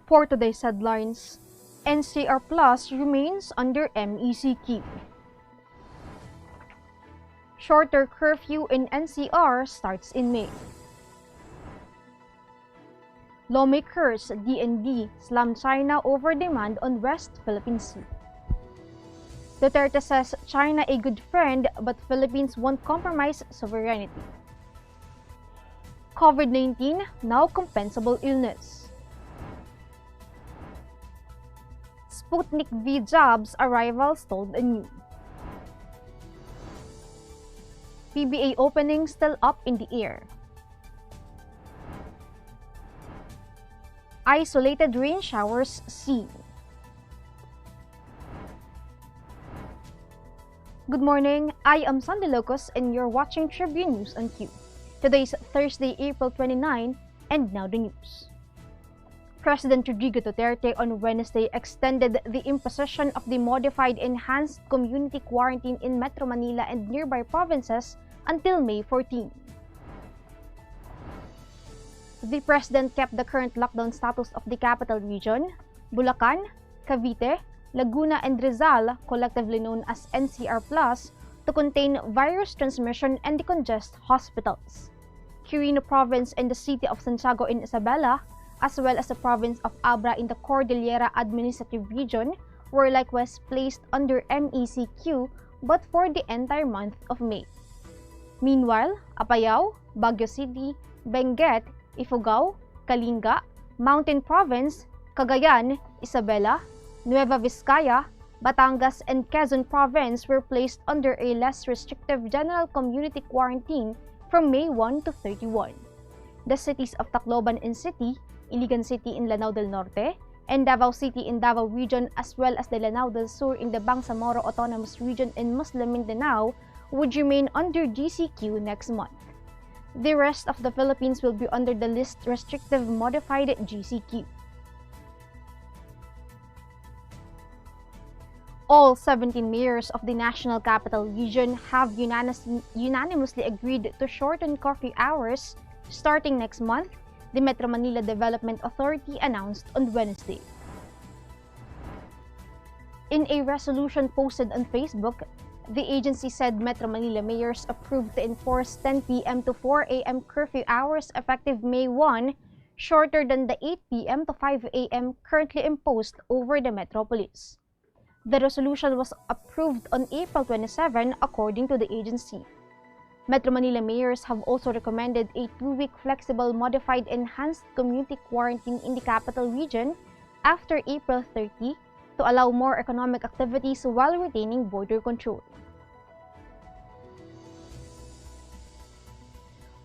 For today's headlines, NCR Plus remains under MECQ. Shorter curfew in NCR starts in May. Lawmakers DND slam China over demand on West Philippine Sea. Duterte says China a good friend but Philippines won't compromise sovereignty. COVID-19 now compensable illness. Sputnik V jobs arrivals told anew. PBA opening still up in the air. Isolated rain showers seen. Good morning, I am Sandy Locos and you're watching Tribune News on Q. Today's Thursday, April 29, and now the news. President Rodrigo Duterte on Wednesday extended the imposition of the modified enhanced community quarantine in Metro Manila and nearby provinces until May 14. The president kept the current lockdown status of the capital region, Bulacan, Cavite, Laguna, and Rizal, collectively known as NCR Plus, to contain virus transmission and decongest hospitals. Quirino Province and the city of Santiago in Isabela, as well as the province of Abra in the Cordillera Administrative Region, were likewise placed under MECQ but for the entire month of May. Meanwhile, Apayao, Baguio City, Benguet, Ifugao, Kalinga, Mountain Province, Cagayan, Isabela, Nueva Vizcaya, Batangas, and Quezon Province were placed under a less restrictive general community quarantine from May 1 to 31. The cities of Tacloban in City, Iligan City in Lanao del Norte, and Davao City in Davao Region, as well as the Lanao del Sur in the Bangsamoro Autonomous Region in Muslim Mindanao, would remain under GCQ next month. The rest of the Philippines will be under the least restrictive modified GCQ. All 17 mayors of the National Capital Region have unanimously agreed to shorten curfew hours starting next month, the Metro Manila Development Authority announced on Wednesday. In a resolution posted on Facebook, the agency said Metro Manila mayors approved to enforce 10 p.m. to 4 a.m. curfew hours effective May 1, shorter than the 8 p.m. to 5 a.m. currently imposed over the metropolis. The resolution was approved on April 27 according to the agency. Metro Manila mayors have also recommended a 2-week flexible modified enhanced community quarantine in the capital region after April 30 to allow more economic activities while retaining border control.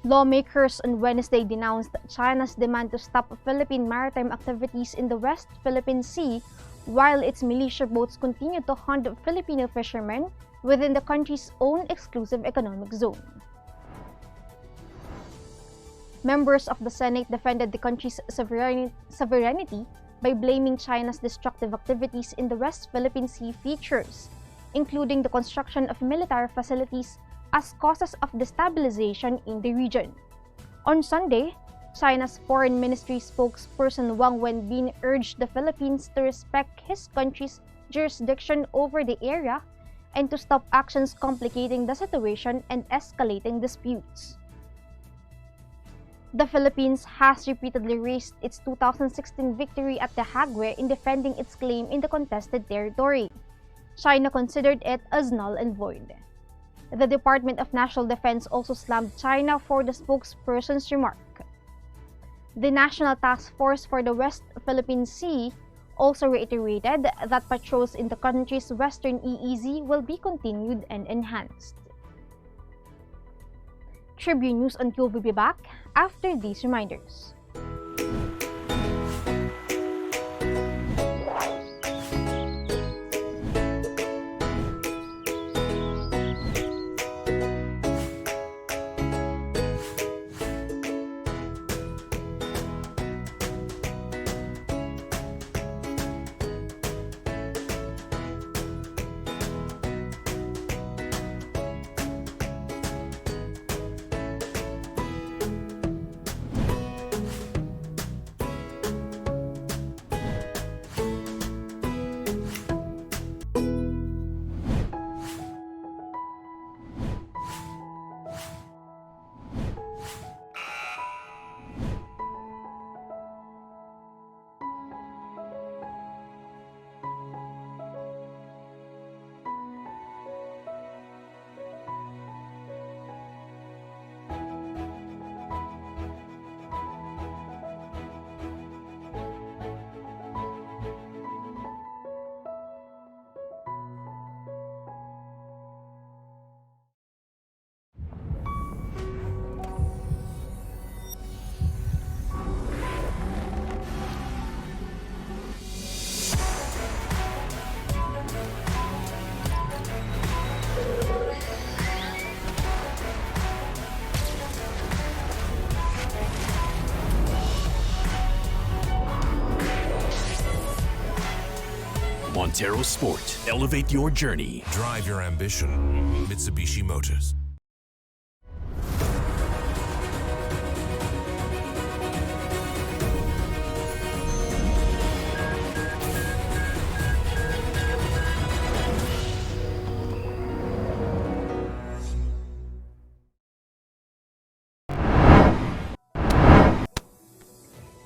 Lawmakers on Wednesday denounced China's demand to stop Philippine maritime activities in the West Philippine Sea while its militia boats continue to hunt Filipino fishermen within the country's own exclusive economic zone. Members of the Senate defended the country's sovereignty by blaming China's destructive activities in the West Philippine Sea features, including the construction of military facilities, as causes of destabilization in the region. On Sunday, China's Foreign Ministry spokesperson Wang Wenbin urged the Philippines to respect his country's jurisdiction over the area and to stop actions complicating the situation and escalating disputes. The Philippines has repeatedly raised its 2016 victory at the Hague in defending its claim in the contested territory. China considered it as null and void. The Department of National Defense also slammed China for the spokesperson's remark. The National Task Force for the West Philippine Sea also reiterated that patrols in the country's western EEZ will be continued and enhanced. Tribune News on Q will be back after these reminders. Montero Sport. Elevate your journey. Drive your ambition. Mitsubishi Motors.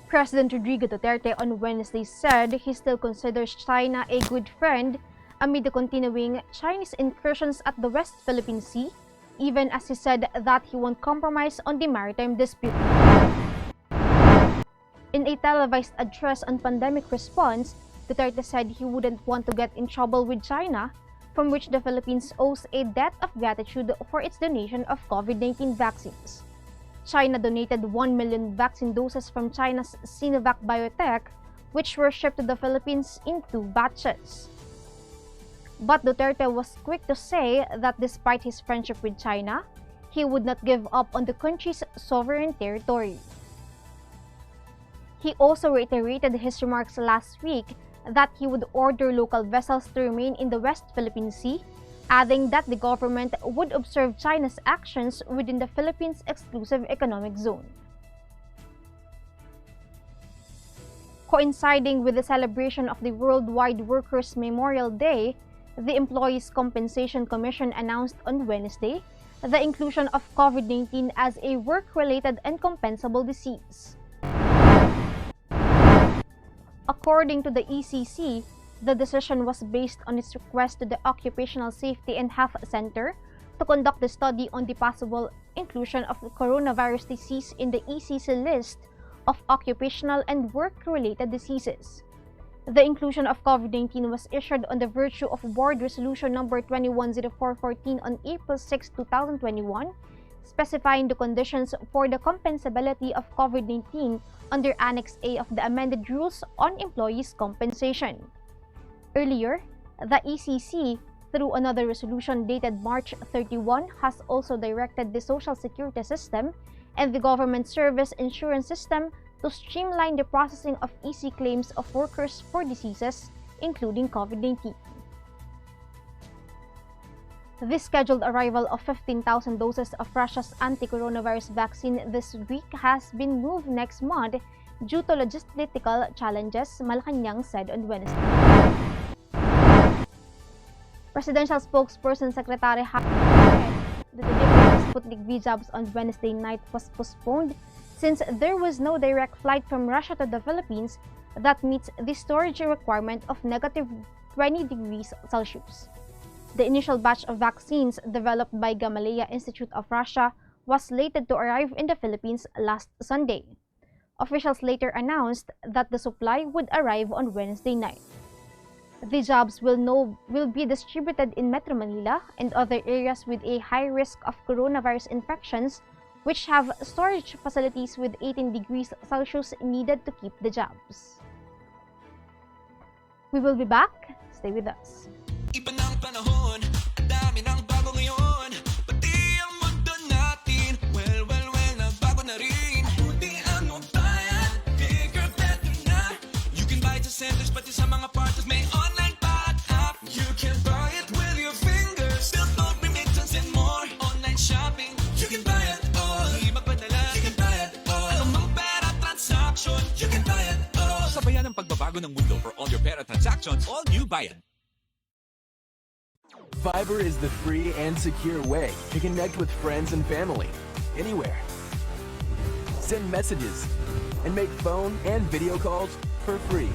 President Rodrigo Duterte on Wednesday said he still considers China a good friend amid the continuing Chinese incursions at the West Philippine Sea, even as he said that he won't compromise on the maritime dispute. In a televised address on pandemic response, Duterte said he wouldn't want to get in trouble with China, from which the Philippines owes a debt of gratitude for its donation of COVID-19 vaccines. China donated 1 million vaccine doses from China's Sinovac Biotech, which were shipped to the Philippines in 2 batches. But Duterte was quick to say that despite his friendship with China, he would not give up on the country's sovereign territory. He also reiterated his remarks last week that he would order local vessels to remain in the West Philippine Sea, adding that the government would observe China's actions within the Philippines' exclusive economic zone. Coinciding with the celebration of the Worldwide Workers' Memorial Day, the Employees' Compensation Commission announced on Wednesday the inclusion of COVID-19 as a work-related and compensable disease. According to the ECC, the decision was based on its request to the Occupational Safety and Health Center to conduct the study on the possible inclusion of the coronavirus disease in the ECC list of occupational and work-related diseases. The inclusion of COVID-19 was issued on the virtue of Board Resolution number 210414 on April 6, 2021, specifying the conditions for the compensability of COVID-19 under Annex A of the amended rules on employees' compensation. Earlier, the ECC, through another resolution dated March 31, has also directed the Social Security system and the Government Service Insurance System to streamline the processing of EC claims of workers for diseases, including COVID-19. The scheduled arrival of 15,000 doses of Russia's anti-coronavirus vaccine this week has been moved next month due to logistical challenges, Malacanang said on Wednesday. Presidential spokesperson Secretary said the delivery of Sputnik V jabs on Wednesday night was postponed since there was no direct flight from Russia to the Philippines that meets the storage requirement of negative 20 degrees Celsius. The initial batch of vaccines developed by Gamaleya Institute of Russia was slated to arrive in the Philippines last Sunday. Officials later announced that the supply would arrive on Wednesday night. The jabs will be distributed in Metro Manila and other areas with a high risk of coronavirus infections, which have storage facilities with 18 degrees Celsius needed to keep the jabs. We will be back. Stay with us. Iba ng panahon, dami ng bago ngayon. Pati ang mundo natin, well, nagbago na rin. Buti ang bayan, bigger, better na. You can buy it sa centers, pati sa mga partners, may online pa at app. You can buy it with your fingers, still don't remittance and more. Online shopping, you can buy it all. Di magpadala, you can buy it all. Anumang pera transaction, you can buy it all. Sabayan ang pagbabago ng mundo for all your pera transactions, all new Bayan. Fiber is the free and secure way to connect with friends and family, anywhere. Send messages and make phone and video calls for free.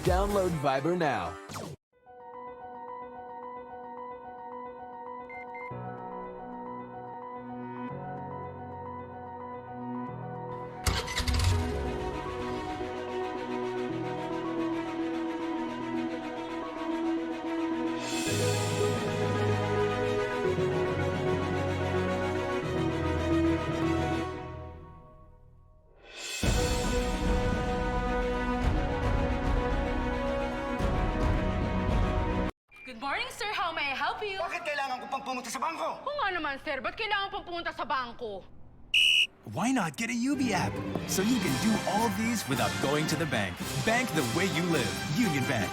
Download Fiber now. Good morning, sir. How may I help you? Bakit kailangan ko pang pumunta sa bangko? Oo nga naman, sir. Ba't kailangan pang pumunta sa bangko? Why not get a UB app? So you can do all these without going to the bank. Bank the way you live. Union Bank.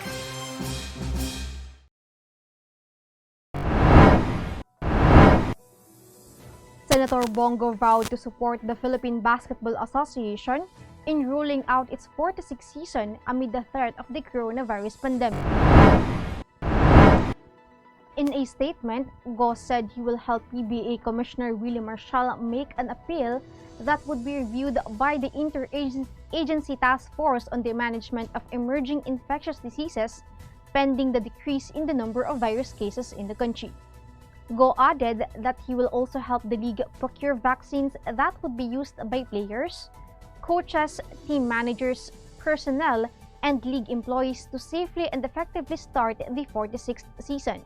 Senator Bongo vowed to support the Philippine Basketball Association in ruling out its 46th season amid the threat of the coronavirus pandemic. In a statement, Go said he will help PBA Commissioner Willie Marshall make an appeal that would be reviewed by the Interagency Task Force on the Management of Emerging Infectious Diseases pending the decrease in the number of virus cases in the country. Go added that he will also help the league procure vaccines that would be used by players, coaches, team managers, personnel, and league employees to safely and effectively start the 46th season.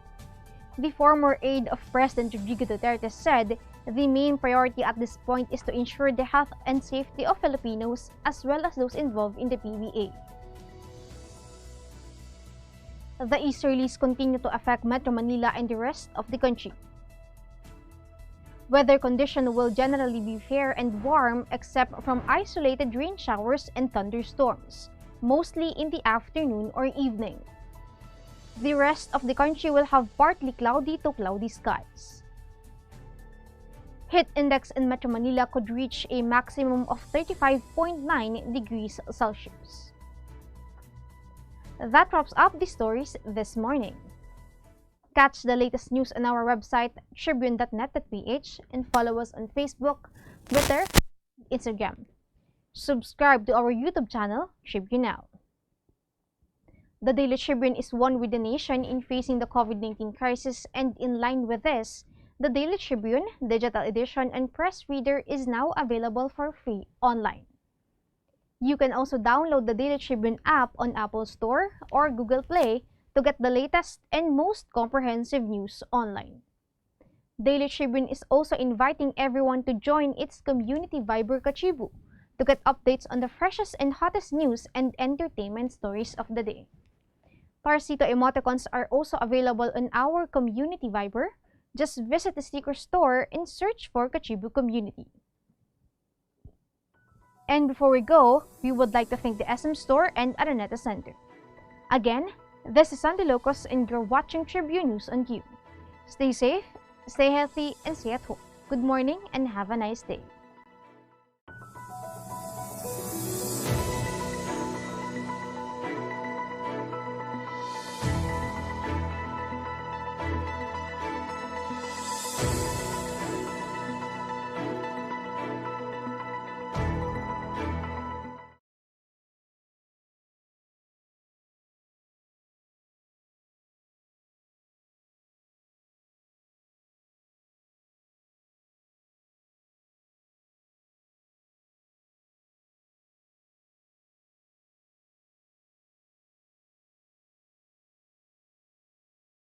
The former aide of President Rodrigo Duterte said the main priority at this point is to ensure the health and safety of Filipinos as well as those involved in the PBA. The easterlies continue to affect Metro Manila and the rest of the country. Weather conditions will generally be fair and warm except from isolated rain showers and thunderstorms, mostly in the afternoon or evening. The rest of the country will have partly cloudy to cloudy skies. Heat index in Metro Manila could reach a maximum of 35.9 degrees Celsius. That wraps up the stories this morning. Catch the latest news on our website, tribune.net.ph, and follow us on Facebook, Twitter, and Instagram. Subscribe to our YouTube channel, Tribune Now. The Daily Tribune is one with the nation in facing the COVID-19 crisis, and in line with this, the Daily Tribune digital edition and press reader is now available for free online. You can also download the Daily Tribune app on Apple Store or Google Play to get the latest and most comprehensive news online. Daily Tribune is also inviting everyone to join its community Viber Kachibu to get updates on the freshest and hottest news and entertainment stories of the day. Tarsito emoticons are also available on our community Viber. Just visit the sticker store and search for Kachibu Community. And before we go, we would like to thank the SM Store and Araneta Center. Again, this is Sandy Locos and you're watching Tribune News on Q. Stay safe, stay healthy, and stay at home. Good morning and have a nice day.